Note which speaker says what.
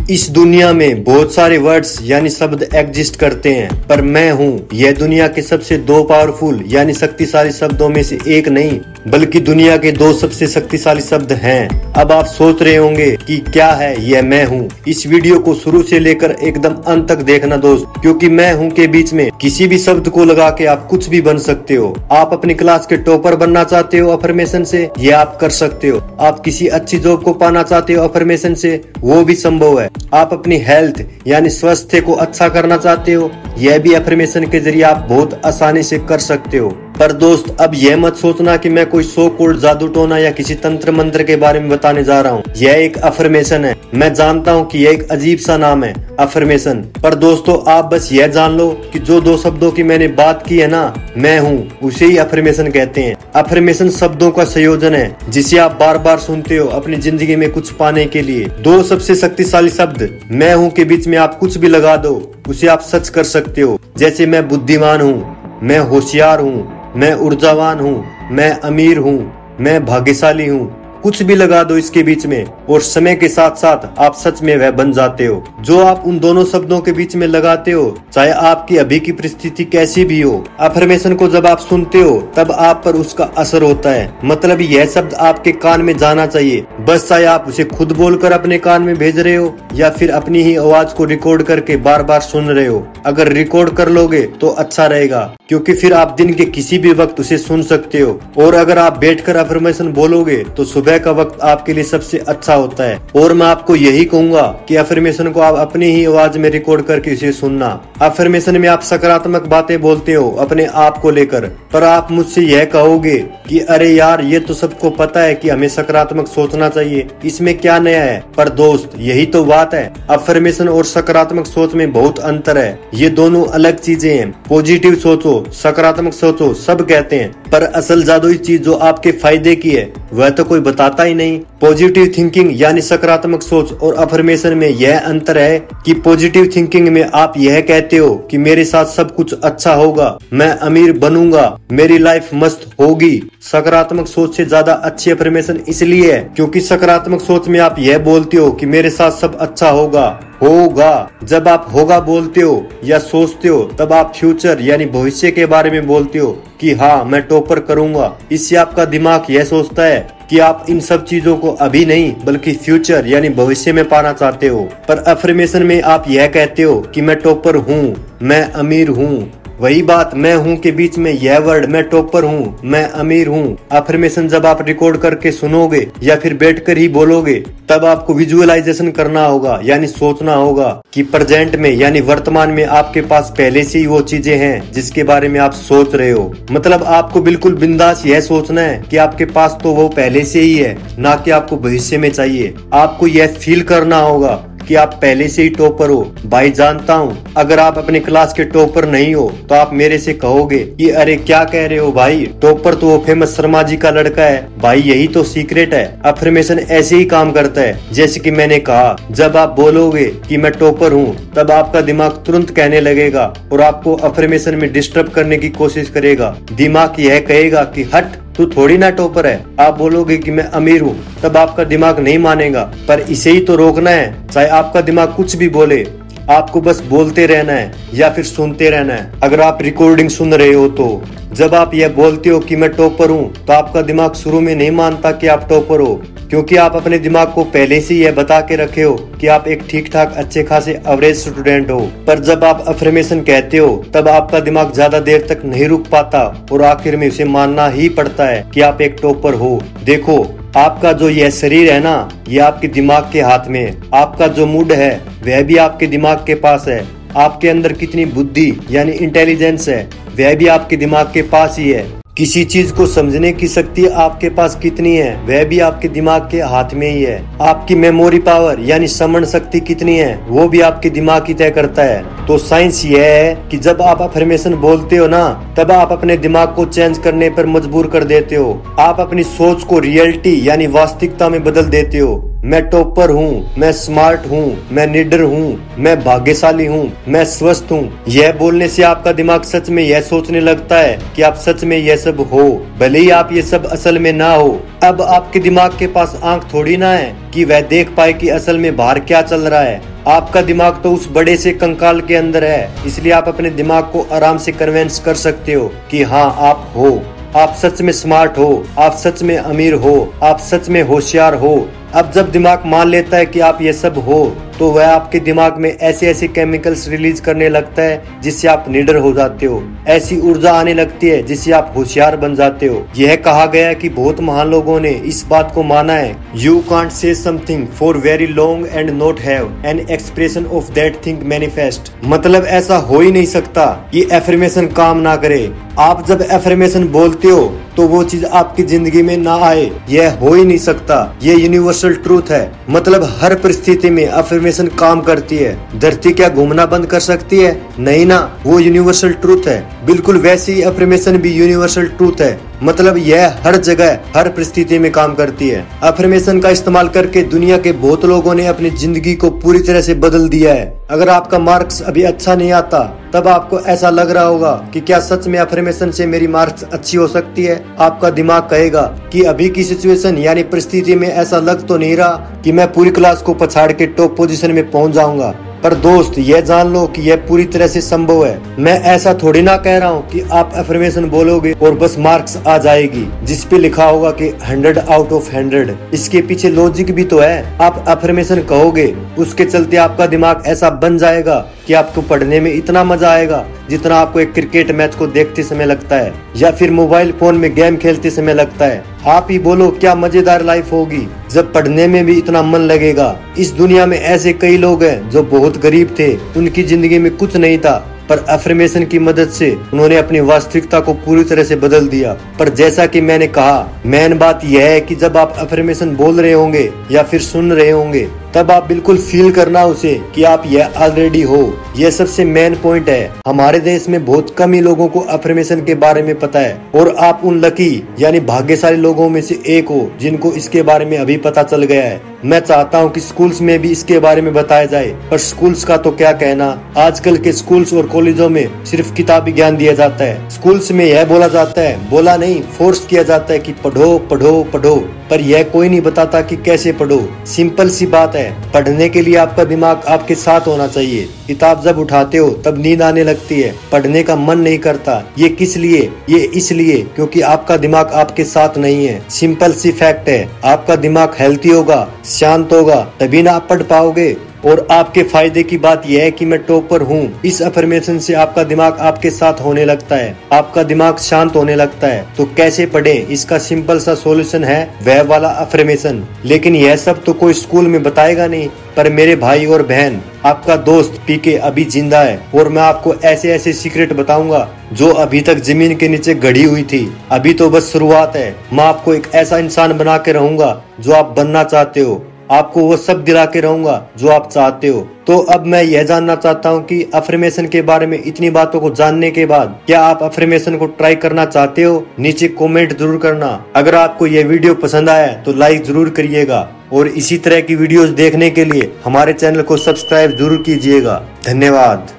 Speaker 1: इस दुनिया में बहुत सारे वर्ड्स यानी शब्द एग्जिस्ट करते हैं, पर मैं हूँ यह दुनिया के सबसे दो पावरफुल यानी शक्तिशाली शब्दों में से एक नहीं बल्कि दुनिया के दो सबसे शक्तिशाली शब्द हैं। अब आप सोच रहे होंगे कि क्या है यह मैं हूँ। इस वीडियो को शुरू से लेकर एकदम अंत तक देखना दोस्त, क्योंकि मैं हूँ के बीच में किसी भी शब्द को लगा के आप कुछ भी बन सकते हो। आप अपनी क्लास के टॉपर बनना चाहते हो अफर्मेशन से, यह आप कर सकते हो। आप किसी अच्छी जॉब को पाना चाहते हो अफर्मेशन से, वो भी संभव है। आप अपनी हेल्थ यानी स्वास्थ्य को अच्छा करना चाहते हो, यह भी अफर्मेशन के जरिए आप बहुत आसानी से कर सकते हो। पर दोस्त अब यह मत सोचना कि मैं कोई सो कोल्ड जादू टोना या किसी तंत्र मंत्र के बारे में बताने जा रहा हूँ। यह एक अफर्मेशन है। मैं जानता हूँ कि यह एक अजीब सा नाम है अफर्मेशन, पर दोस्तों आप बस यह जान लो कि जो दो शब्दों की मैंने बात की है ना, मैं हूँ, उसे ही अफर्मेशन कहते हैं। अफर्मेशन शब्दों का संयोजन है जिसे आप बार बार सुनते हो अपनी जिंदगी में कुछ पाने के लिए। दो सबसे शक्तिशाली शब्द मैं हूँ के बीच में आप कुछ भी लगा दो, उसे आप सच कर सकते हो। जैसे मैं बुद्धिमान हूँ, मैं होशियार हूँ, मैं ऊर्जावान हूँ, मैं अमीर हूँ, मैं भाग्यशाली हूँ। कुछ भी लगा दो इसके बीच में और समय के साथ साथ आप सच में वह बन जाते हो जो आप उन दोनों शब्दों के बीच में लगाते हो, चाहे आपकी अभी की परिस्थिति कैसी भी हो। अफर्मेशन को जब आप सुनते हो तब आप पर उसका असर होता है। मतलब यह शब्द आपके कान में जाना चाहिए, बस चाहे आप उसे खुद बोलकर अपने कान में भेज रहे हो या फिर अपनी ही आवाज को रिकॉर्ड करके बार बार सुन रहे हो। अगर रिकॉर्ड कर लोगे तो अच्छा रहेगा, क्योंकि फिर आप दिन के किसी भी वक्त उसे सुन सकते हो। और अगर आप बैठकर अफर्मेशन बोलोगे तो सुबह का वक्त आपके लिए सबसे अच्छा होता है। और मैं आपको यही कहूंगा कि अफर्मेशन को आप अपनी ही आवाज में रिकॉर्ड करके इसे सुनना। अफर्मेशन में आप सकारात्मक बातें बोलते हो अपने आप को लेकर, पर आप मुझसे यह कहोगे कि अरे यार ये तो सबको पता है कि हमें सकारात्मक सोचना चाहिए, इसमें क्या नया है। पर दोस्त यही तो बात है, अफर्मेशन और सकारात्मक सोच में बहुत अंतर है। ये दोनों अलग चीजें हैं। पॉजिटिव सोचो, सकारात्मक सोचो सब कहते हैं, पर असल जादुई चीज जो आपके फायदे की है वह तो कोई बताता ही नहीं। पॉजिटिव थिंकिंग यानी सकारात्मक सोच और अफर्मेशन में यह अंतर है कि पॉजिटिव थिंकिंग में आप यह कहते हो कि मेरे साथ सब कुछ अच्छा होगा, मैं अमीर बनूंगा, मेरी लाइफ मस्त होगी। सकारात्मक सोच से ज्यादा अच्छी अफर्मेशन इसलिए है क्योंकि सकारात्मक सोच में आप यह बोलते हो कि मेरे साथ सब अच्छा होगा। जब आप होगा बोलते हो या सोचते हो तब आप फ्यूचर यानी भविष्य के बारे में बोलते हो कि हाँ मैं टॉपर करूंगा। इससे आपका दिमाग यह सोचता है कि आप इन सब चीजों को अभी नहीं बल्कि फ्यूचर यानी भविष्य में पाना चाहते हो। पर अफर्मेशन में आप यह कहते हो कि मैं टॉपर हूँ, मैं अमीर हूँ। वही बात मैं हूँ के बीच में यह वर्ड मैं टॉपर हूँ, मैं अमीर हूँ। अफर्मेशन जब आप रिकॉर्ड करके सुनोगे या फिर बैठकर ही बोलोगे तब आपको विजुअलाइजेशन करना होगा यानी सोचना होगा कि प्रेजेंट में यानी वर्तमान में आपके पास पहले से ही वो चीजें हैं जिसके बारे में आप सोच रहे हो। मतलब आपको बिल्कुल बिंदास यह सोचना है कि आपके पास तो वो पहले से ही है, ना कि आपको भविष्य में चाहिए। आपको यह फील करना होगा कि आप पहले से ही टॉपर हो। भाई जानता हूँ अगर आप अपने क्लास के टॉपर नहीं हो तो आप मेरे से कहोगे कि अरे क्या कह रहे हो भाई, टॉपर तो वो फेमस शर्मा जी का लड़का है। भाई यही तो सीक्रेट है। अफर्मेशन ऐसे ही काम करता है। जैसे कि मैंने कहा, जब आप बोलोगे कि मैं टॉपर हूँ तब आपका दिमाग तुरंत कहने लगेगा और आपको अफर्मेशन में डिस्टर्ब करने की कोशिश करेगा। दिमाग यह कहेगा कि हट तू थोड़ी ना टॉपर है। आप बोलोगे कि मैं अमीर हूँ तब आपका दिमाग नहीं मानेगा, पर इसे ही तो रोकना है। चाहे आपका दिमाग कुछ भी बोले, आपको बस बोलते रहना है या फिर सुनते रहना है। अगर आप रिकॉर्डिंग सुन रहे हो तो जब आप यह बोलते हो कि मैं टॉपर हूँ तो आपका दिमाग शुरू में नहीं मानता कि आप टॉपर हो, क्योंकि आप अपने दिमाग को पहले से यह बता के रखे हो कि आप एक ठीक ठाक अच्छे खासे एवरेज स्टूडेंट हो। पर जब आप अफर्मेशन कहते हो तब आपका दिमाग ज्यादा देर तक नहीं रुक पाता और आखिर में उसे मानना ही पड़ता है कि आप एक टॉपर हो। देखो आपका जो यह शरीर है ना, यह आपके दिमाग के हाथ में है। आपका जो मूड है वह भी आपके दिमाग के पास है। आपके अंदर कितनी बुद्धि यानी इंटेलिजेंस है वह भी आपके दिमाग के पास ही है। किसी चीज को समझने की शक्ति आपके पास कितनी है वह भी आपके दिमाग के हाथ में ही है। आपकी मेमोरी पावर यानी स्मरण शक्ति कितनी है वो भी आपके दिमाग ही तय करता है। तो साइंस यह है कि जब आप अफर्मेशन बोलते हो ना तब आप अपने दिमाग को चेंज करने पर मजबूर कर देते हो। आप अपनी सोच को रियलिटी यानी वास्तविकता में बदल देते हो। मैं टॉपर हूँ, मैं स्मार्ट हूँ, मैं निडर हूँ, मैं भाग्यशाली हूँ, मैं स्वस्थ हूँ। यह बोलने से आपका दिमाग सच में यह सोचने लगता है कि आप सच में यह सब हो, भले ही आप ये सब असल में ना हो। अब आपके दिमाग के पास आंख थोड़ी ना है कि वह देख पाए कि असल में बाहर क्या चल रहा है। आपका दिमाग तो उस बड़े से कंकाल के अंदर है, इसलिए आप अपने दिमाग को आराम से कन्विंस कर सकते हो कि हाँ आप हो, आप सच में स्मार्ट हो, आप सच में अमीर हो, आप सच में होशियार हो। अब जब दिमाग मान लेता है कि आप ये सब हो, तो वह आपके दिमाग में ऐसे ऐसे केमिकल्स रिलीज करने लगता है जिससे आप निडर हो जाते हो। ऐसी ऊर्जा आने लगती है जिससे आप होशियार बन जाते हो। यह कहा गया है कि बहुत महान लोगों ने इस बात को माना है, you can't say something for very long and not have an expression of that thing manifest. मतलब ऐसा हो ही नहीं सकता कि एफर्मेशन काम ना करे। आप जब एफर्मेशन बोलते हो तो वो चीज आपकी जिंदगी में ना आए, यह हो ही नहीं सकता। ये यूनिवर्सल ट्रूथ है। मतलब हर परिस्थिति में एफर्मेशन काम करती है। धरती क्या घूमना बंद कर सकती है? नहीं ना, वो यूनिवर्सल ट्रूथ है। बिल्कुल वैसी ही एफर्मेशन भी यूनिवर्सल ट्रूथ है। मतलब यह हर जगह हर परिस्थिति में काम करती है। एफर्मेशन का इस्तेमाल करके दुनिया के बहुत लोगों ने अपनी जिंदगी को पूरी तरह से बदल दिया है। अगर आपका मार्क्स अभी अच्छा नहीं आता, तब आपको ऐसा लग रहा होगा कि क्या सच में एफर्मेशन से मेरी मार्क्स अच्छी हो सकती है? आपका दिमाग कहेगा कि अभी की सिचुएशन यानी परिस्थिति में ऐसा लग तो नहीं रहा कि मैं पूरी क्लास को पछाड़ के टॉप पोजीशन में पहुंच जाऊंगा। पर दोस्त यह जान लो कि यह पूरी तरह से संभव है। मैं ऐसा थोड़ी ना कह रहा हूँ कि आप एफर्मेशन बोलोगे और बस मार्क्स आ जाएगी जिस पे लिखा होगा कि 100 आउट ऑफ 100। इसके पीछे लॉजिक भी तो है। आप एफर्मेशन कहोगे, उसके चलते आपका दिमाग ऐसा बन जाएगा कि आपको पढ़ने में इतना मजा आएगा जितना आपको एक क्रिकेट मैच को देखते समय लगता है या फिर मोबाइल फोन में गेम खेलते समय लगता है। आप ही बोलो क्या मजेदार लाइफ होगी जब पढ़ने में भी इतना मन लगेगा। इस दुनिया में ऐसे कई लोग हैं जो बहुत गरीब थे, उनकी जिंदगी में कुछ नहीं था, पर एफर्मेशन की मदद से उन्होंने अपनी वास्तविकता को पूरी तरह से बदल दिया। पर जैसा कि मैंने कहा, मेन बात यह है कि जब आप एफर्मेशन बोल रहे होंगे या फिर सुन रहे होंगे, तब आप बिल्कुल फील करना उसे कि आप यह ऑलरेडी हो। यह सबसे मेन पॉइंट है। हमारे देश में बहुत कम ही लोगों को एफर्मेशन के बारे में पता है और आप उन लकी यानी भाग्यशाली लोगों में से एक हो जिनको इसके बारे में अभी पता चल गया है। मैं चाहता हूँ कि स्कूल्स में भी इसके बारे में बताया जाए, पर स्कूल्स का तो क्या कहना। आजकल के स्कूल्स और कॉलेजों में सिर्फ किताबी ज्ञान दिया जाता है। स्कूल्स में यह बोला जाता है, बोला नहीं फोर्स किया जाता है कि पढ़ो पढ़ो पढ़ो, पर यह कोई नहीं बताता कि कैसे पढ़ो। सिंपल सी बात है, पढ़ने के लिए आपका दिमाग आपके साथ होना चाहिए। किताब जब उठाते हो तब नींद आने लगती है, पढ़ने का मन नहीं करता। ये किस लिए? ये इसलिए क्योंकि आपका दिमाग आपके साथ नहीं है। सिंपल सी फैक्ट है। आपका दिमाग हेल्थी होगा, शांत होगा, तभी ना आप पढ़ पाओगे। और आपके फायदे की बात यह है कि मैं टॉपर हूँ। इस एफर्मेशन से आपका दिमाग आपके साथ होने लगता है, आपका दिमाग शांत होने लगता है। तो कैसे पढ़ें? इसका सिंपल सा सॉल्यूशन है वह वाला एफर्मेशन। लेकिन यह सब तो कोई स्कूल में बताएगा नहीं। पर मेरे भाई और बहन, आपका दोस्त पीके अभी जिंदा है और मैं आपको ऐसे ऐसे सीक्रेट बताऊंगा जो अभी तक जमीन के नीचे गड़ी हुई थी। अभी तो बस शुरुआत है। मैं आपको एक ऐसा इंसान बना के रहूंगा जो आप बनना चाहते हो। आपको वो सब दिला के रहूंगा जो आप चाहते हो। तो अब मैं यह जानना चाहता हूँ कि एफर्मेशन के बारे में इतनी बातों को जानने के बाद क्या आप एफर्मेशन को ट्राई करना चाहते हो? नीचे कमेंट जरूर करना। अगर आपको यह वीडियो पसंद आया तो लाइक जरूर करिएगा और इसी तरह की वीडियोस देखने के लिए हमारे चैनल को सब्सक्राइब जरूर कीजिएगा। धन्यवाद।